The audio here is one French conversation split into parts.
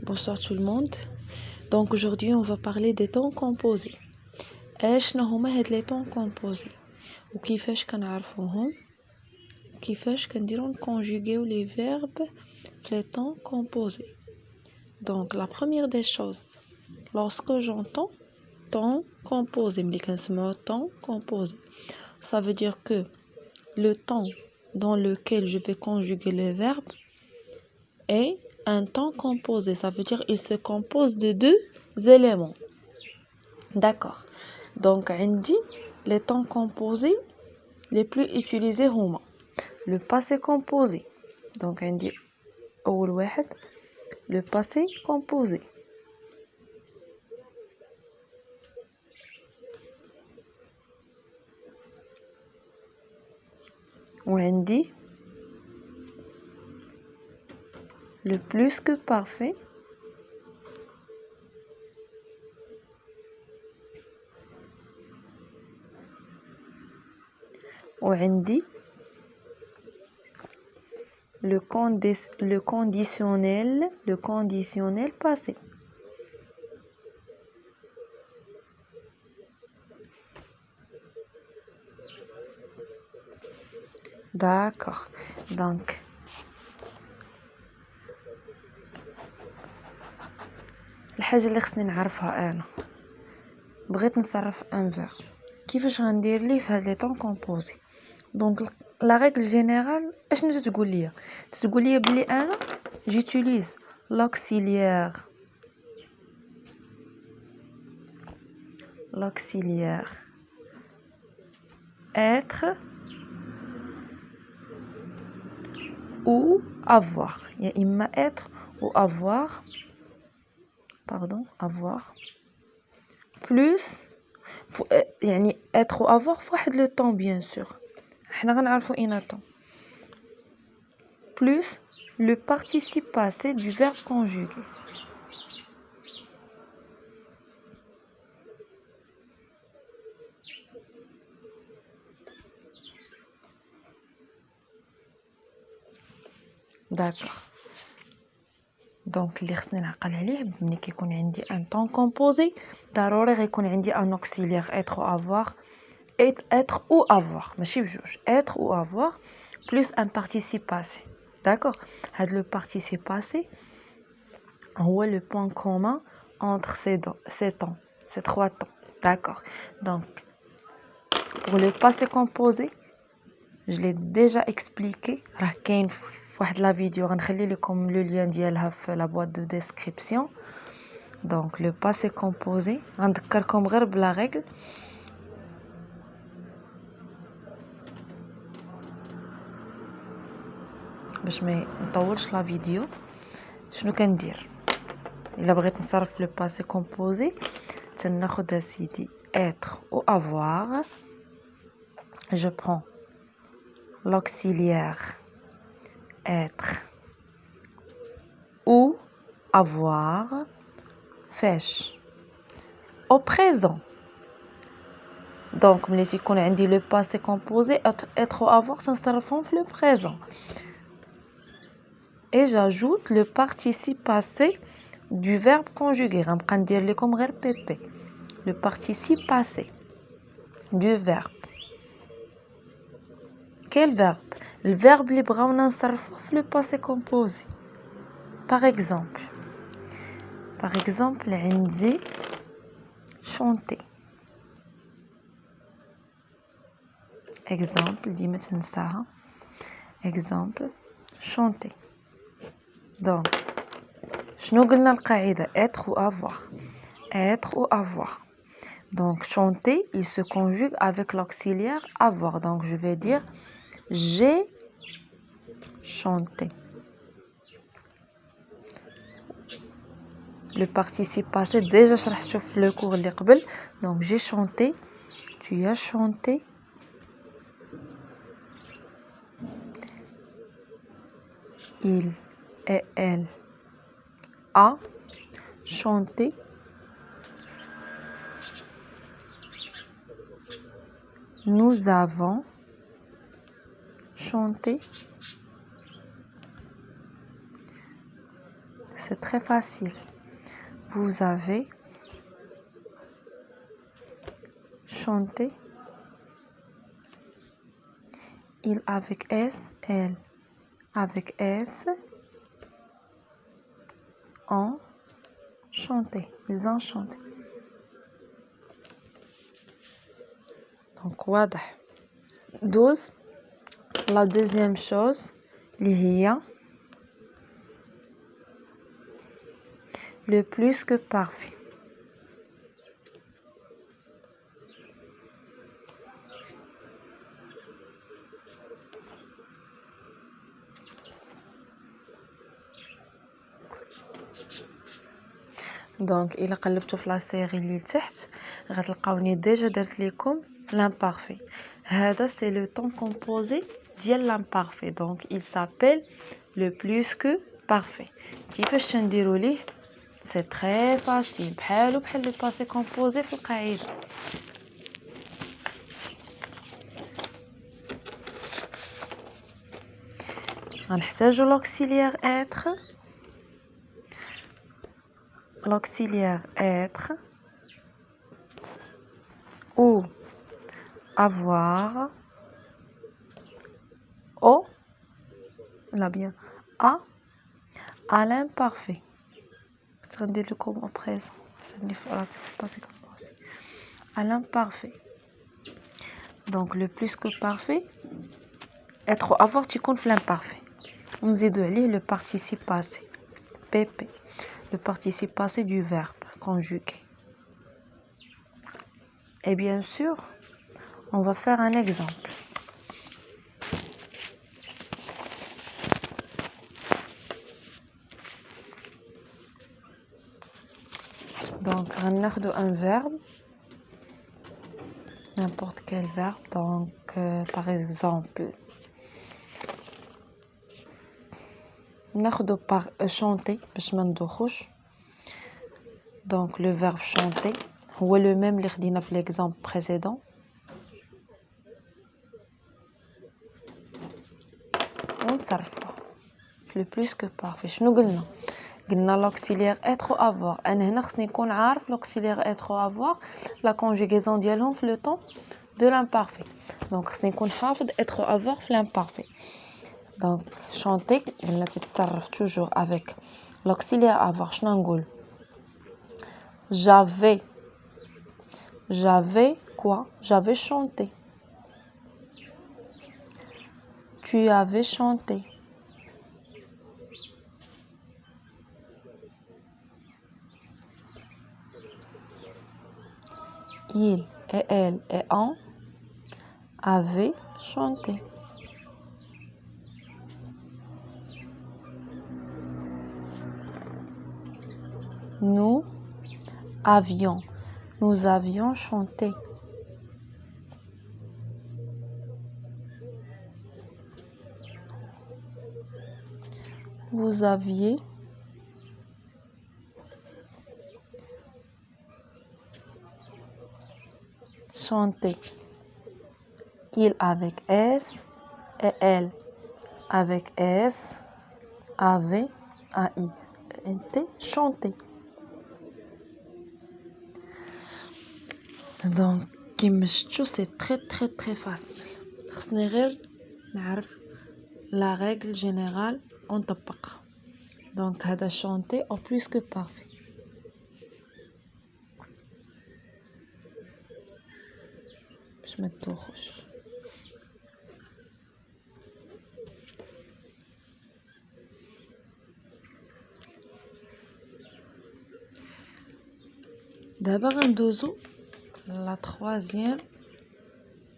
Bonsoir tout le monde. Donc aujourd'hui on va parler des temps composés. شنو هما هاد les temps composés وكيفاش كنعرفوهم وكيفاش كنديرو conjuguer les verbes في les temps composés. Donc la première des choses, lorsque j'entends temps composé, ملي كنسمعو temps composé, ça veut dire que le temps dans lequel je vais conjuguer le verbe est un temps composé, ça veut dire il se compose de deux éléments. D'accord. Donc عندي les temps composés les plus utilisés هما le passé composé. Donc عندي أول واحد le passé composé. وعندي le plus que parfait. وعندي le conditionnel passé. D'accord. Donc الحاجة اللي خصني نعرفها انا بغيت نصرف ان فيرب كيفاش غندير ليه في هاد لي طون كومبوزي. دونك لا ريغل جينيرال اشنو تتقول لي بلي انا جيتيليز l'auxiliaire être ou avoir, يا اما être ou avoir plus يعني être ou avoir فواحد لو طون bien sûr حنا غنعرفو اين طون plus le participe passé du verbe conjugué. D'accord. Donc اللي خصني نعقل عليه ملي كيكون عندي ان طون كومبوزي ضروري غيكون عندي ان اوكسيليير être ou avoir ماشي بجوج être ou avoir plus un participe passé. D'accord. هاد le participe passé هو le point commun entre ces trois temps. D'accord. Donc pour le passé composé je l'ai déjà expliqué, راه كاين واحد لا فيديو غنخلي لكم لو لين ديالها في لا بواط دو ديسكريبسيون. دونك لو باسي كومبوزي غنذكركم غير بلا ريغل. باش ما نطولش لا فيديو شنو كندير الا بغيت نصرف لو باسي كومبوزي تناخذ سيدي être ou avoir, je prends l'auxiliaire être ou avoir فاش au présent. Donc ملي تيكون عندي le passé composé être ou avoir تنصرفهم في le présent et j'ajoute le participe passé du verbe conjugué. غنبقى ندير لكم غير PP le participe passé du verbe. Quel verbe? Le verbe اللي بغاونا نصرفوه في le passé composé. Par exemple عندي chanter. Exemple ديما تنساها. Exemple chanter. Donc شنو قلنا القاعدة être ou avoir. Donc chanter il se conjugue avec l'auxiliaire avoir. Donc je vais dire j'ai chanté. Le participe passé déjà شرحته في le cours اللي قبل. Donc j'ai chanté, tu as chanté, il et elle a chanté, nous avons chanté, c'est très facile. Vous avez chanté. Il avec S, elle avec S, ont chanté. Ils ont chanté. Donc, واضح. 12. La deuxième chose, اللي هي le plus que parfait. دونك الا قلبتوا في لا سيري اللي تحت غتلقاوني ديجا درت لكم l'imparfait. هذا c'est le temps composé ديال l'imparfait. donc il s'appelle le plus que parfait. كيفاش نديروا ليه؟ c'est très facile بحال le passé composé في القاعده. غنحتاجوا l'auxiliaire être. L'auxiliaire être ou avoir au là bien à l'imparfait. Je vais dire le comme au présent. À l'imparfait. Donc le plus que parfait. Être ou avoir tu comptes l'imparfait. On dit de lire le participe passé. PP. Le participe passé du verbe conjugué. Et bien sûr, on va faire un exemple. Donc, on a un verbe, n'importe quel verbe. Donc, par exemple, on a par chanter, donc le verbe chanter, ou le même que dans l'exemple précédent. On s'arrête. Le plus que parfait. شنو قلنا؟ قلنا l'auxiliaire être ou avoir. انا هنا خصني نكون عارف l'auxiliaire être ou avoir la conjugaison ديالهم في le temps de l'imparfait. donc خصني نكون حافظ être ou avoir في l'imparfait. donc chanter قلنا تتصرف toujours avec l'auxiliaire avoir. شنو نقول؟ j'avais quoi? J'avais chanté. Tu avais chanté. Il et elle et on avaient chanté. Nous avions chanté. Vous aviez chanté. Il avec S et elle avec S avait A-I-N-T chanté. Donc, c'est très très très facile. خصني غير نعرف la règle générale ونطبقها. Donc هذا chanter au plus que parfait. باش ما تدوخوش. دابا غندوزو la troisième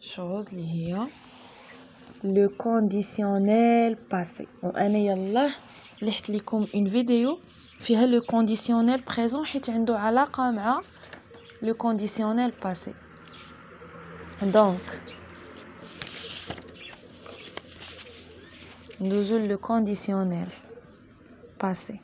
chose اللي هي le conditionnel passé. وانا يلاه لحت لكم une vidéo فيها le conditionnel présent حيت عنده علاقة مع le conditionnel passé. donc ندوزو le conditionnel passé.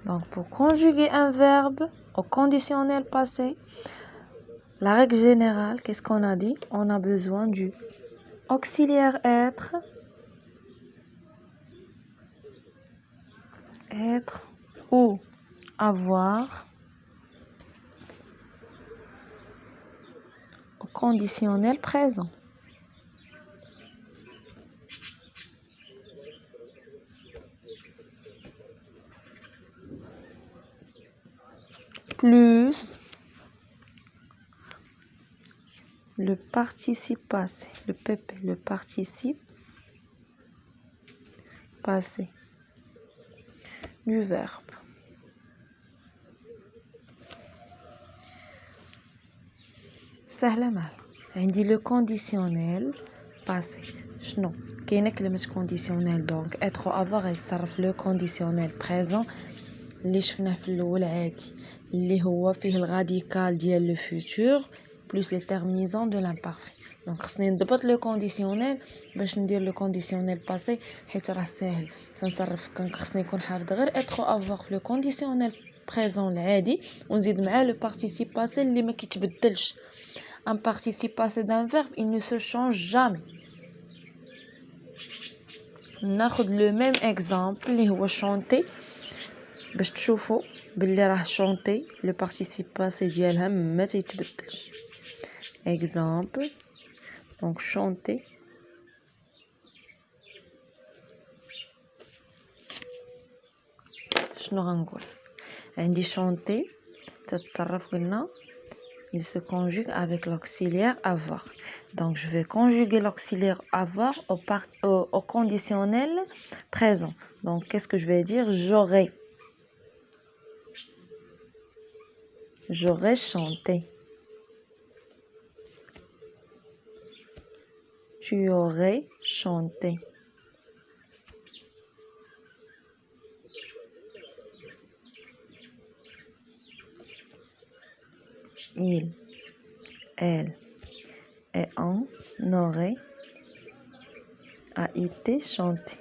Donc pour conjuguer un verbe au conditionnel passé, la règle générale, qu'est-ce qu'on a dit? On a besoin du auxiliaire être ou avoir au conditionnel présent. Plus le participe passé, le PP, le participe passé du verbe. سهلة مال عندي le conditionnel passé. شنو كاينه كلمه conditionnel donc être ou avoir يتصرف le conditionnel présent اللي شفناه في الاول عادي اللي هو فيه الغاديكال ديال لو فوتور بلس لي terminaisons de l'imparfait. donc خصني نضبط لو كونديسيونيل باش ندير لو كونديسيونيل باسي حيت راه ساهل تنصرف خصني نكون حافظ غير être ou avoir في لو كونديسيونيل بريزون العادي ونزيد معاه لو بارتيسيب باسي اللي ما كيتبدلش. un participe passé d'un verbe il ne se change jamais. ناخذ le même exemple اللي هو chanter باش تشوفوا باللي راه chanter le participe passé ديالها ما تيتبدلش. exemple donc chanter شنو غنقول عندي chanter تتصرف قلنا il se conjugue avec l'auxiliaire avoir. Donc je vais conjuguer l'auxiliaire avoir au conditionnel présent. Donc qu'est-ce que je vais dire? J'aurais chanté. Tu aurais chanté. Il, elle et on aurait a été chanté.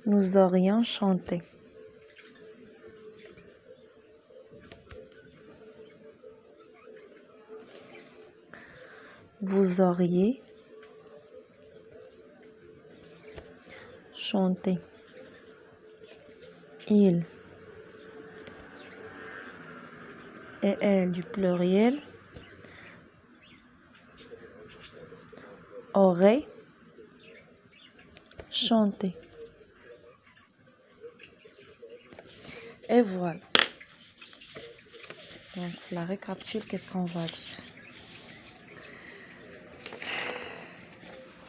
Nous aurions chanté. Vous auriez chanté. Il et elle du pluriel aurait chanté. Et voilà. Donc la récapitule, qu'est-ce qu'on va dire?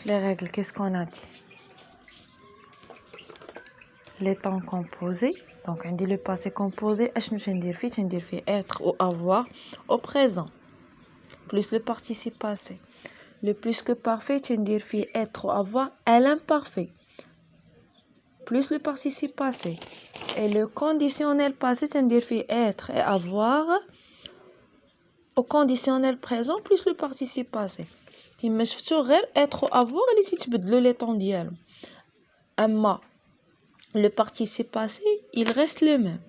Les règles, qu'est-ce qu'on a dit? Les temps composés. Donc on dit le passé composé. Je vais être ou avoir au présent. Plus le participe passé. Le plus que parfait, je vais être ou avoir à l'imparfait. Plus le participe passé. Et le conditionnel passé, je vais être et avoir au conditionnel présent plus le participe passé. كما شفتوا غير être ou avoir اللي تيتبدلوا لي طون ديالهم. اما le participe passé il reste le même.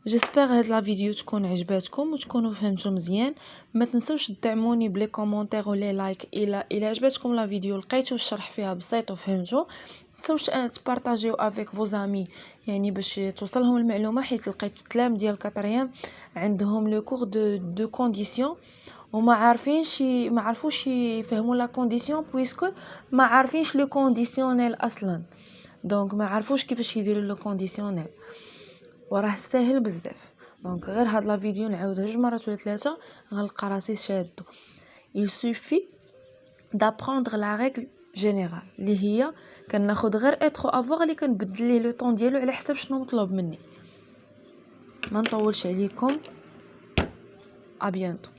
j'espère هاد لا فيديو تكون عجباتكم وتكونوا فهمتوا مزيان. ما تنسوش تدعموني بلي كومونتير ولا لايك الى عجبتكم لا فيديو لقيتوا الشرح فيها بسيط وفهمتوا. تنسوش تبارطاجيو افيك فو زامي يعني باش توصلهم المعلومه حيت لقيت التلام ديال كاتريام عندهم لو كور دو كونديسيون وما عارفوش يفهموا لا كونديسيون بويسكو ما عارفينش لو كونديسيونيل اصلا. دونك ما عارفوش كيفاش يديروا لو كونديسيونيل وراه ساهل بزاف. دونك غير هاد لا فيديو نعاودها 2 مرات ولا 3 غنلقى راسي شادو. il suffit d'apprendre la règle générale اللي هي كناخذ غير être ou avoir اللي كنبدل ليه لو طون ديالو على حسب شنو مطلوب مني. ما نطولش عليكم. à bientôt.